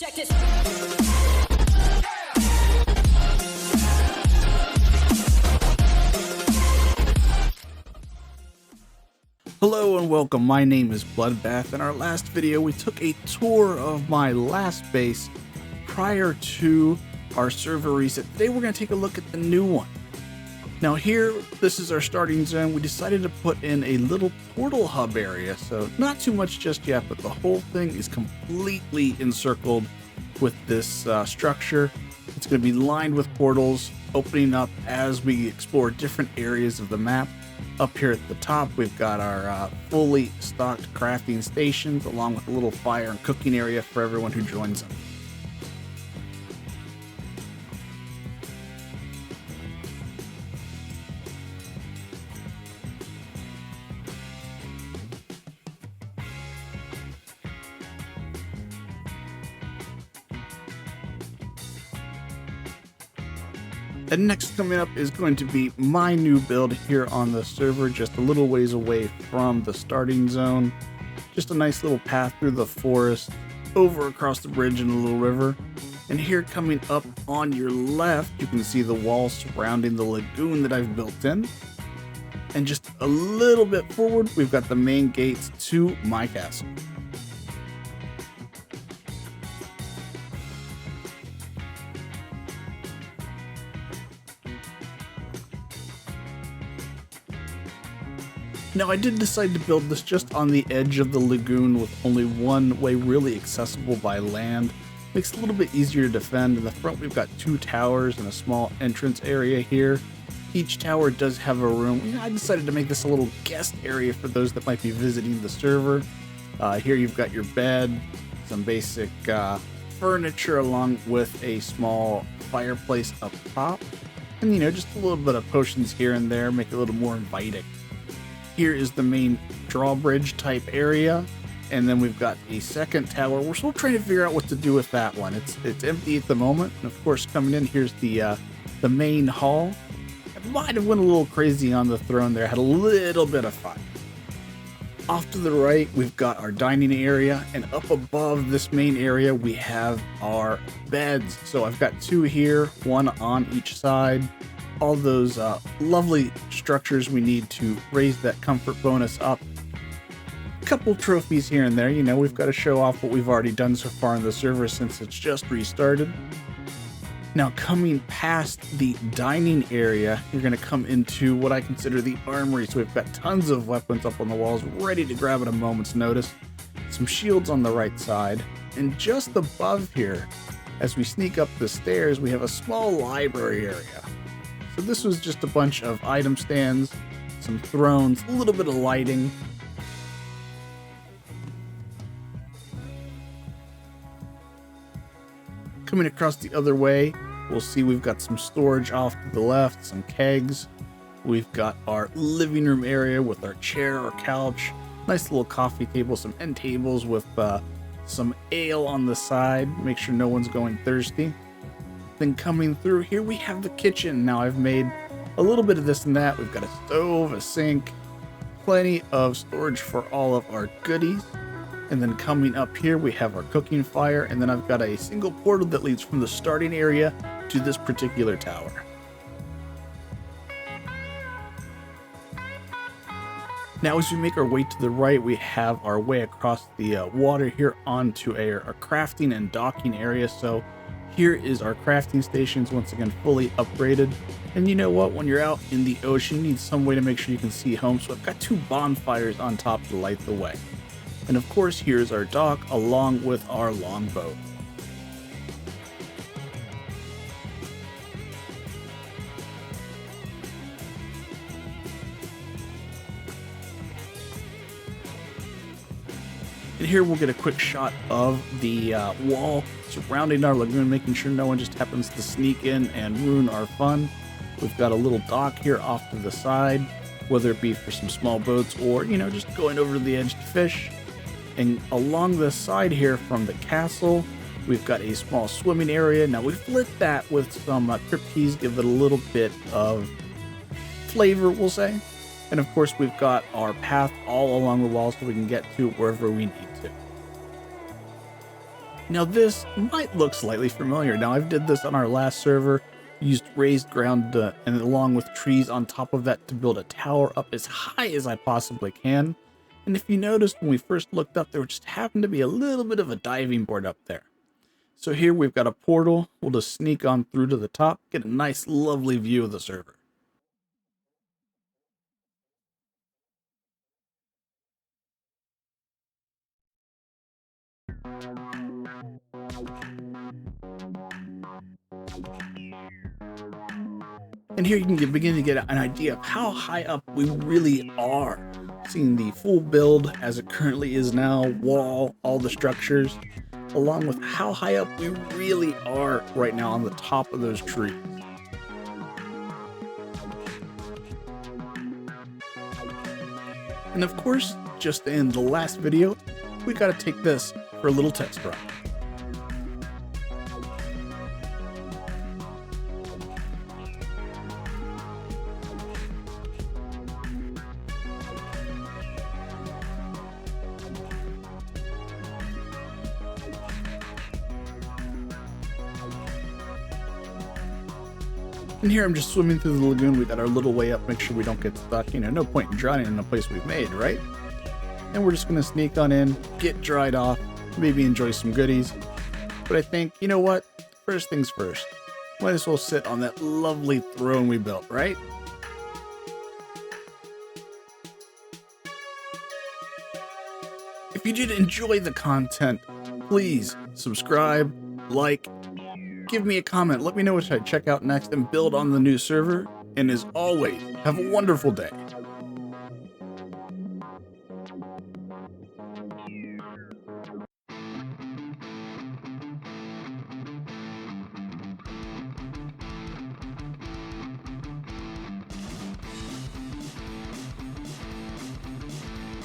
Check it. Hello and welcome, my name is Bloodbath. In our last video we took a tour of my last base prior to our server reset. Today we're going to take a look at the new one. Now here, this is our starting zone. We decided to put in a little portal hub area, so not too much just yet, but the whole thing is completely encircled with this structure. It's going to be lined with portals, opening up as we explore different areas of the map. Up here at the top, we've got our fully stocked crafting stations, along with a little fire and cooking area for everyone who joins them. And next coming up is going to be my new build here on the server, just a little ways away from the starting zone. Just a nice little path through the forest, over across the bridge and a little river. And here coming up on your left, you can see the walls surrounding the lagoon that I've built in. And just a little bit forward, we've got the main gates to my castle. Now I did decide to build this just on the edge of the lagoon with only one way really accessible by land. Makes it a little bit easier to defend. In the front we've got two towers and a small entrance area here. Each tower does have a room. I decided to make this a little guest area for those that might be visiting the server. Here you've got your bed, some basic furniture along with a small fireplace up top. And just a little bit of potions here and there, make it a little more inviting. Here is the main drawbridge type area, and then we've got a second tower. We're still trying to figure out what to do with that one. It's empty at the moment, and of course coming in here's the main hall. I might have went a little crazy on the throne there, had a little bit of fun. Off to the right we've got our dining area, and up above this main area we have our beds. So I've got two here, one on each side. All those lovely structures we need to raise that comfort bonus up. A couple trophies here and there, we've got to show off what we've already done so far in the server since it's just restarted. Now coming past the dining area, you're going to come into what I consider the armory. So we've got tons of weapons up on the walls, ready to grab at a moment's notice. Some shields on the right side, and just above here, as we sneak up the stairs, we have a small library area. So this was just a bunch of item stands, some thrones, a little bit of lighting. Coming across the other way, we'll see we've got some storage off to the left, some kegs. We've got our living room area with our chair or couch, nice little coffee table, some end tables with some ale on the side, make sure no one's going thirsty. Then coming through here we have the kitchen. Now I've made a little bit of this and that. We've got a stove, a sink, plenty of storage for all of our goodies. And then coming up here we have our cooking fire, and then I've got a single portal that leads from the starting area to this particular tower. Now as we make our way to the right, we have our way across the water here onto our crafting and docking area. So here is our crafting stations, once again fully upgraded. And you know what, when you're out in the ocean, you need some way to make sure you can see home. So I've got two bonfires on top to light the way. And of course here's our dock along with our longboat. And here we'll get a quick shot of the wall surrounding our lagoon, making sure no one just happens to sneak in and ruin our fun. We've got a little dock here off to the side, whether it be for some small boats or, just going over to the edge to fish. And along the side here from the castle, we've got a small swimming area. Now we've lit that with some trapeze, give it a little bit of flavor, we'll say. And of course we've got our path all along the wall so we can get to wherever we need to. Now this might look slightly familiar. Now I've did this on our last server, used raised ground and along with trees on top of that to build a tower up as high as I possibly can. And if you noticed when we first looked up, there just happened to be a little bit of a diving board up there. So here we've got a portal. We'll just sneak on through to the top, get a nice lovely view of the server. And here you can begin to get an idea of how high up we really are. Seeing the full build as it currently is now, wall, all the structures, along with how high up we really are right now on the top of those trees. And of course, just in the last video, we gotta take this for a little test run. And here I'm just swimming through the lagoon. We got our little way up, make sure we don't get stuck. You know, no point in drowning in a place we've made, right? And we're just gonna sneak on in, get dried off, maybe enjoy some goodies. But I think, you know what? First things first. Might as well sit on that lovely throne we built, right? If you did enjoy the content, please subscribe, like, give me a comment, let me know what I check out next and build on the new server. And as always, have a wonderful day.